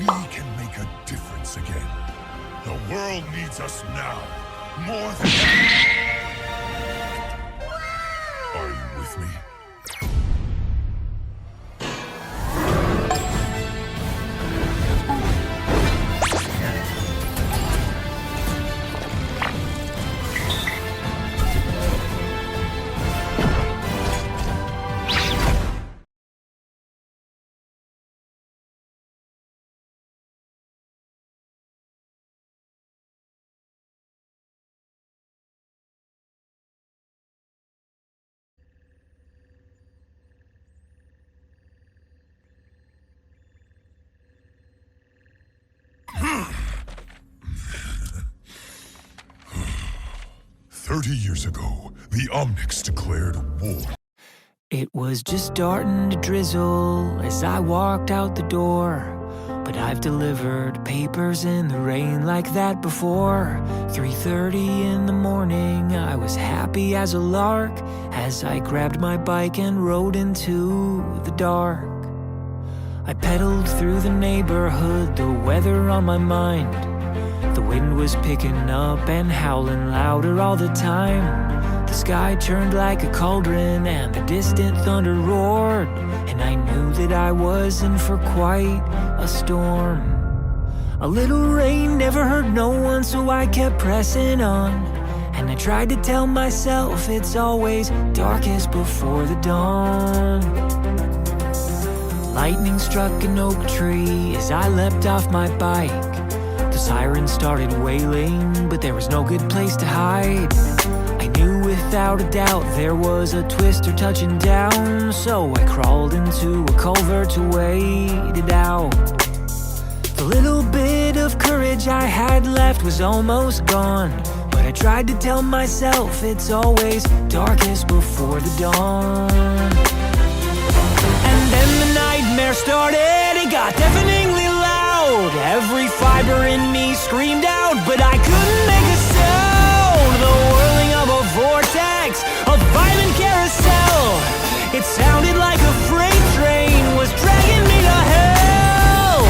We can make a difference again. The world needs us now, more than ever. Are you with me? 30 years ago, the Omnics declared war. It was just starting to drizzle as I walked out the door, but I've delivered papers in the rain like that before. 3:30 in the morning, I was happy as a lark as I grabbed my bike and rode into the dark. I pedaled through the neighborhood, the weather on my mind. The wind was picking up and howling louder all the time. The sky turned like a cauldron and the distant thunder roared, and I knew that I was in for quite a storm. A little rain never hurt no one, so I kept pressing on, and I tried to tell myself it's always darkest before the dawn. Lightning struck an oak tree as I leapt off my bike. The siren started wailing, but there was no good place to hide. I knew without a doubt there was a twister touching down, so I crawled into a culvert to wait it out. The little bit of courage I had left was almost gone, but I tried to tell myself it's always darkest before the dawn. And then the nightmare started, it got deafeningly loud. Every fiber in me screamed out, but I couldn't make a sound. The whirling of a vortex, a violent carousel. It sounded like a freight train was dragging me to hell.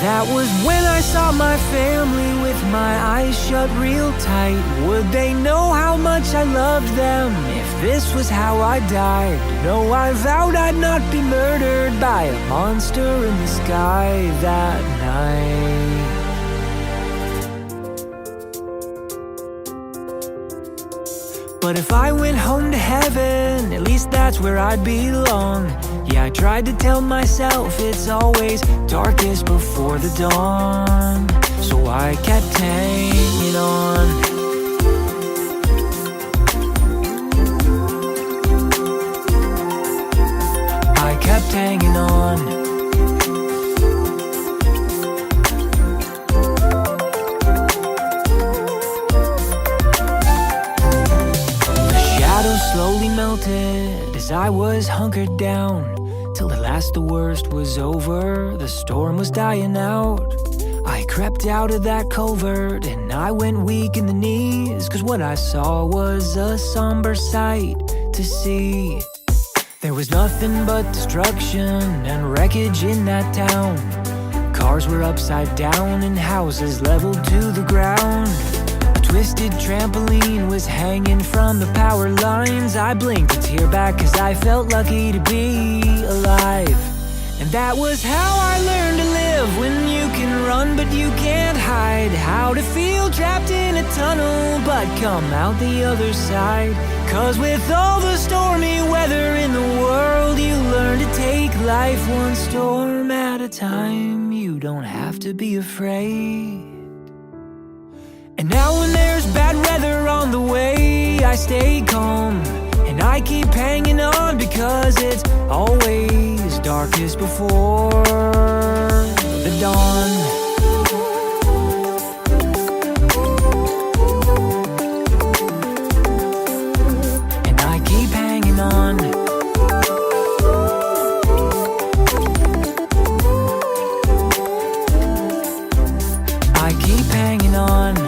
That was when I saw my family with my eyes shut real tight. Would they know how much I loved them if this was how I died? No, I vowed I'd not be murdered by a monster in the sky that night. But if I went home to heaven, at least that's where I'd belong. Yeah, I tried to tell myself it's always darkest before the dawn, so I kept hanging on. I kept hanging on. The shadows slowly melted as I was hunkered down, till at last the worst was over, the storm was dying out. I crept out of that culvert and I went weak in the knees, 'cause what I saw was a somber sight to see. There was nothing but destruction and wreckage in that town. Cars were upside down and houses leveled to the ground. A twisted trampoline was hanging from the power lines. I blinked a tear back 'cause I felt lucky to be alive. And that was how I learned to live, when you can run but you can't hide. How to feel trapped in a tunnel but come out the other side. 'Cause with all the stormy weather in the world, you learn to take life one storm at a time. You don't have to be afraid. And now when there's bad weather on the way, stay calm and I keep hanging on, because it's always darkest before the dawn. And I keep hanging on. I keep hanging on.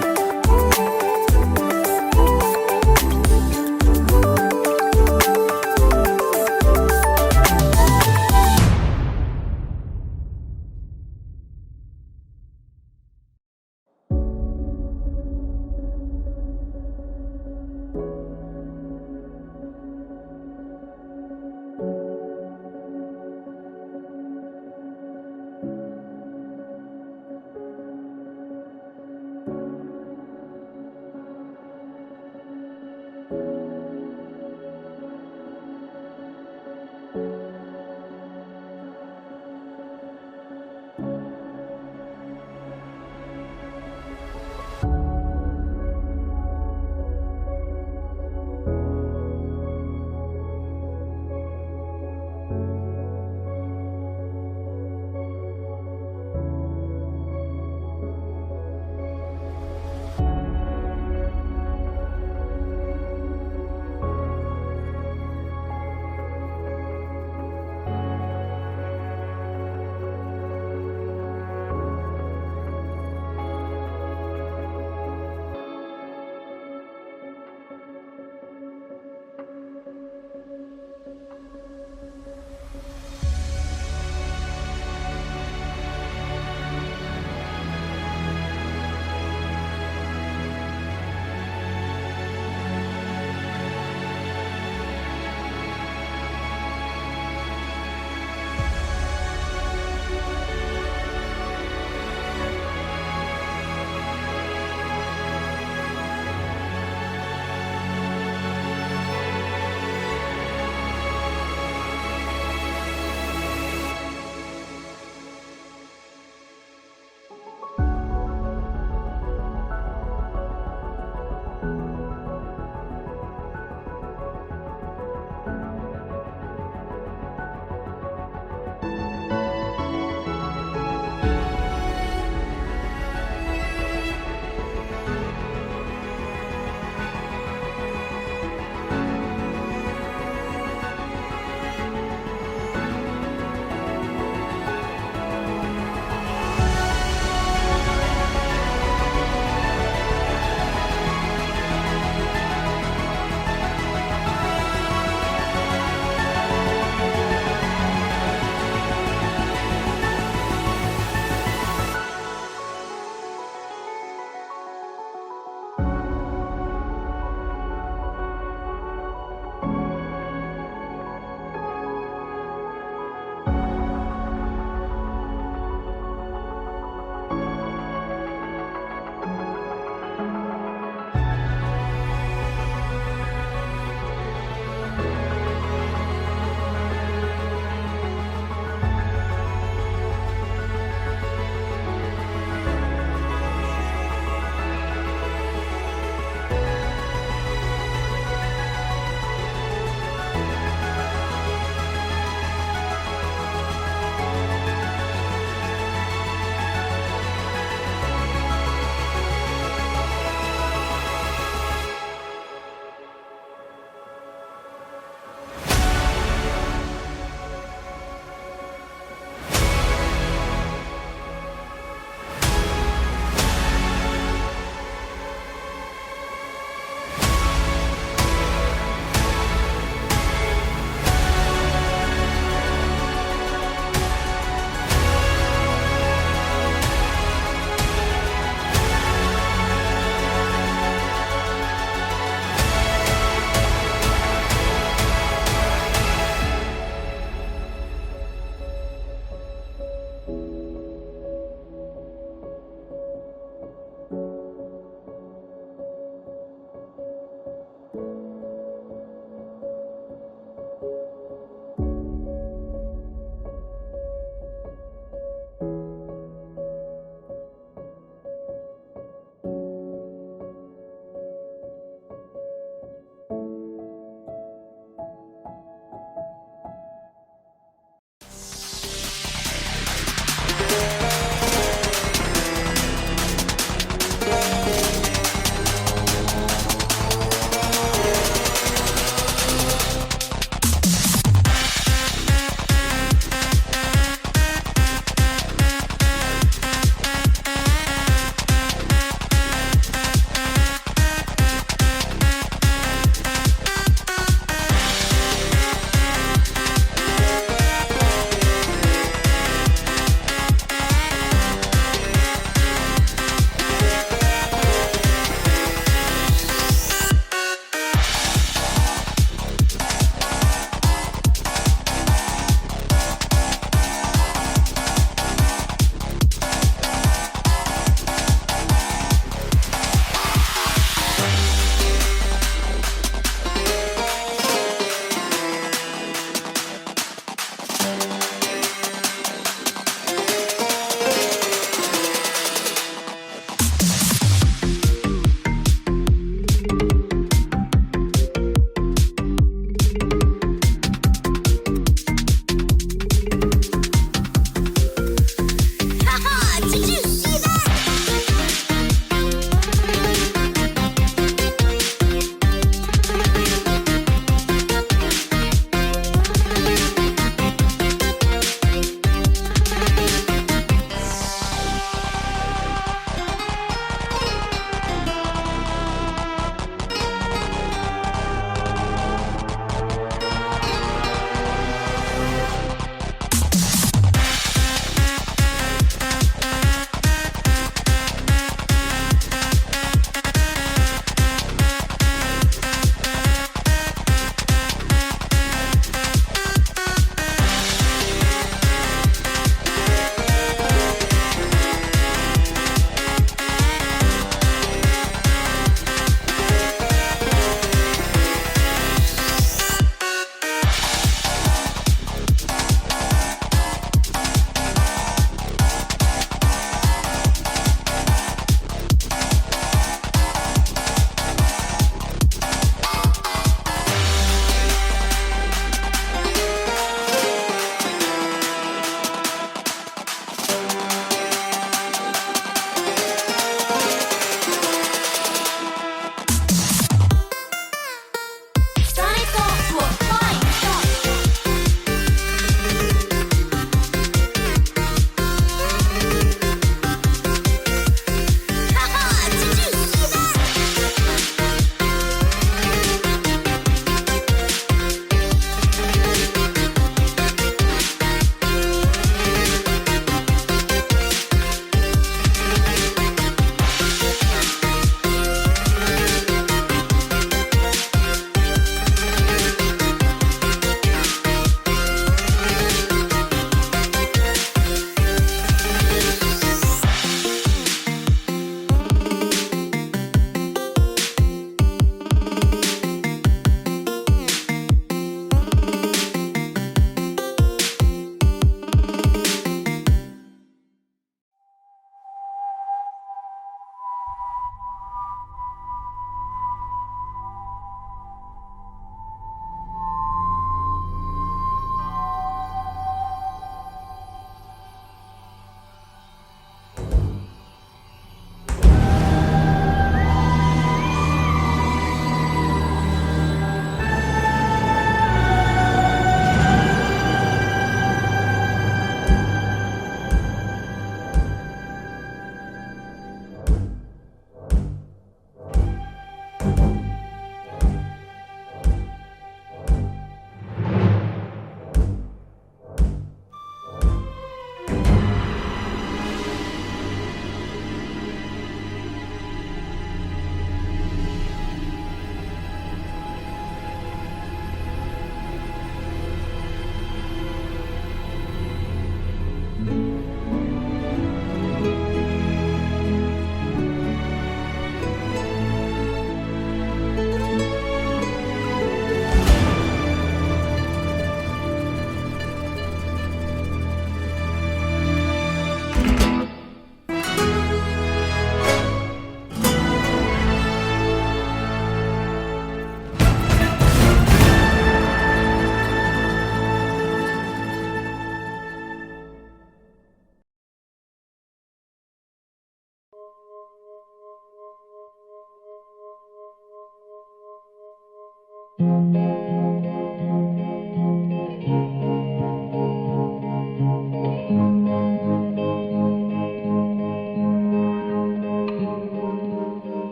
Should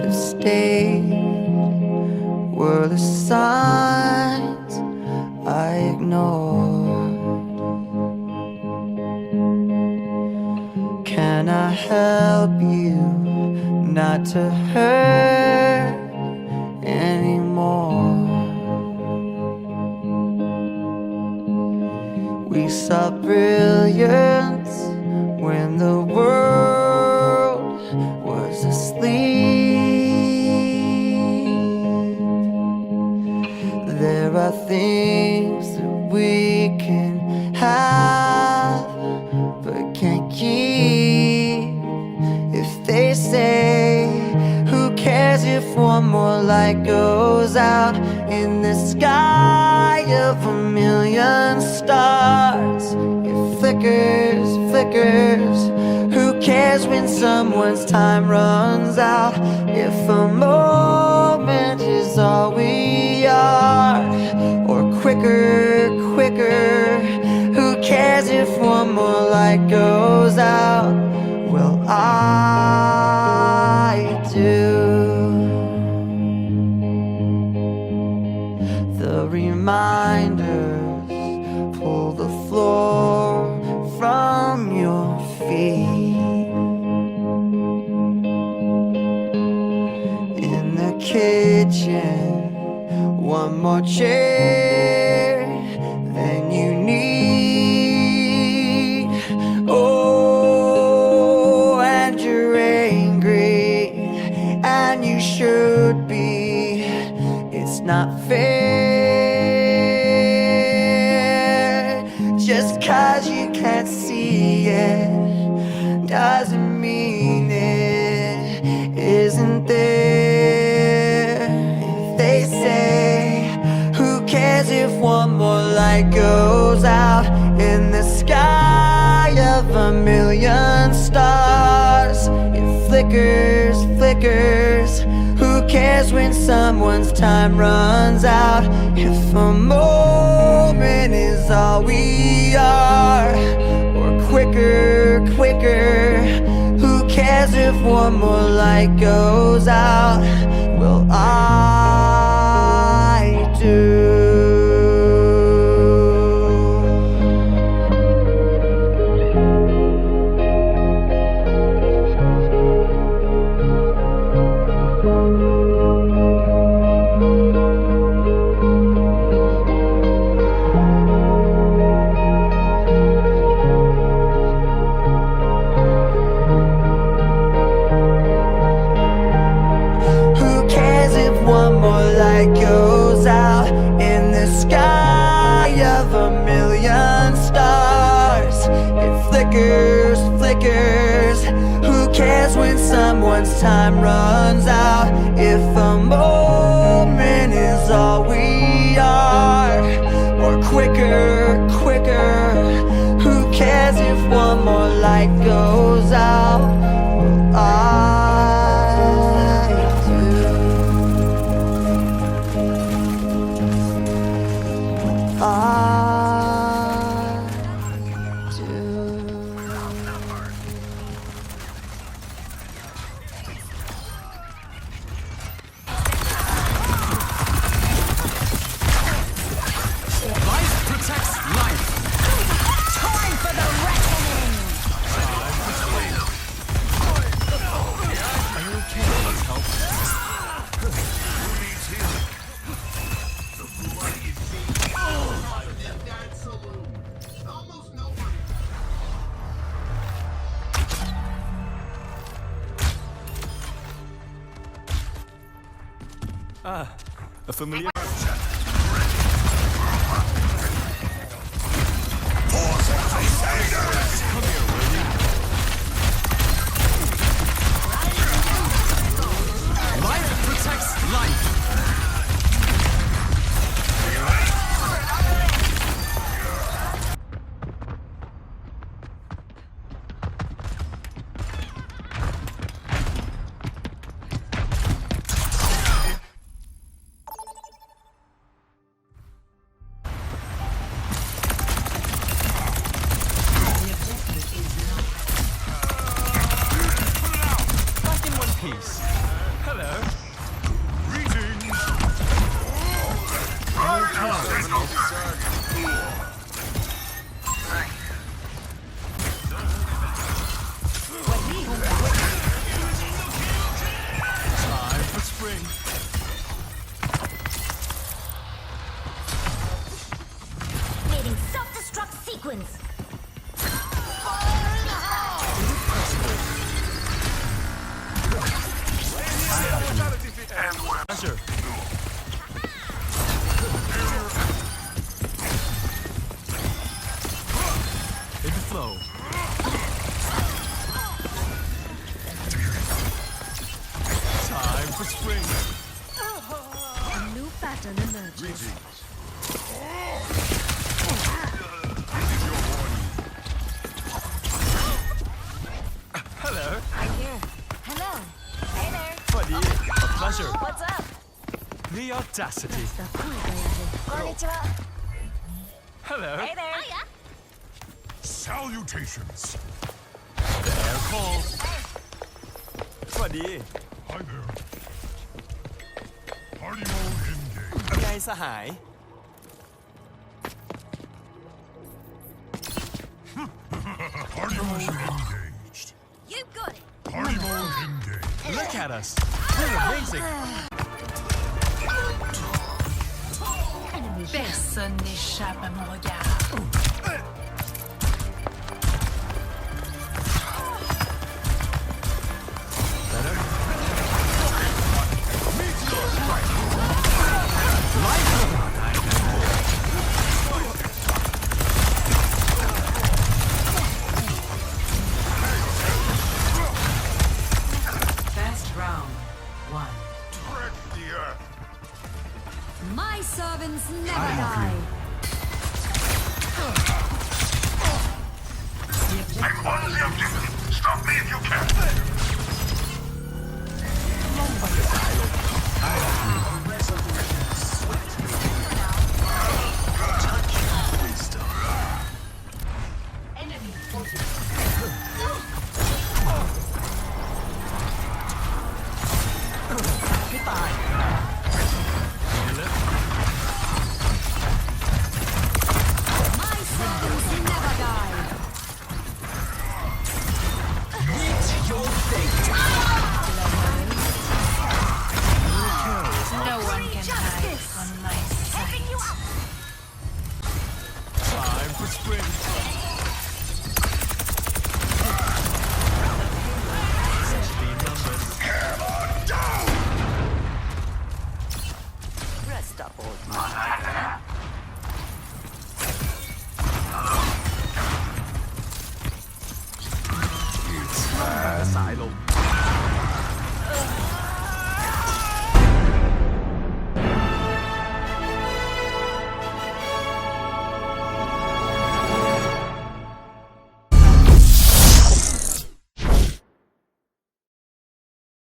have stayed, were the signs I ignored. Can I help you not to hurt anymore? We saw brilliance when the world was asleep. There are things that we can have but can't keep. If they say, who cares if one more light goes out in the sky of a million stars? It flickers, flickers. Who cares when someone's time runs out? If a moment is all we are, or quicker, quicker. Who cares if one more light goes out? Well, I do. The reminders pull the floor from your feet. In the kitchen, one more chair than you need. Oh, and you're angry, and you should be. It's not fair. Just 'cause you can't see it doesn't mean it isn't there. If they say, who cares if one more light goes out in the sky of a million stars? It flickers, flickers. Who cares when someone's time runs out? If a moment is all we are, or quicker, quicker. Who cares if one more light goes out? Well, I do. Goes out in the sky of a million stars. It flickers, flickers. Who cares when someone's time runs out? If a moment is all we are, or quicker, quicker. Who cares if one more light goes out? Well, A familiar. Life protects life. sequence. Pleasure. In the flow. Time for spring. A new pattern emerges. Hello. I'm here. Hello. Hey there. Buddy. A pleasure. What's up? The audacity. さあ、声がやる。こんにちは。 Hello. Hey there. Salutations. The air calls. Buddy. Hi there. Party mode engaged. ไงสหาย Party mode engaged. You got it. Party mode engaged. Look at us. We're amazing. Enemy here. Personne n'échappe à mon regard. First round, 1. Wreck the earth. My servants never die. I'm on the objective. Stop me if you can. My servants never die. No one can hide from my sight. Time for spring.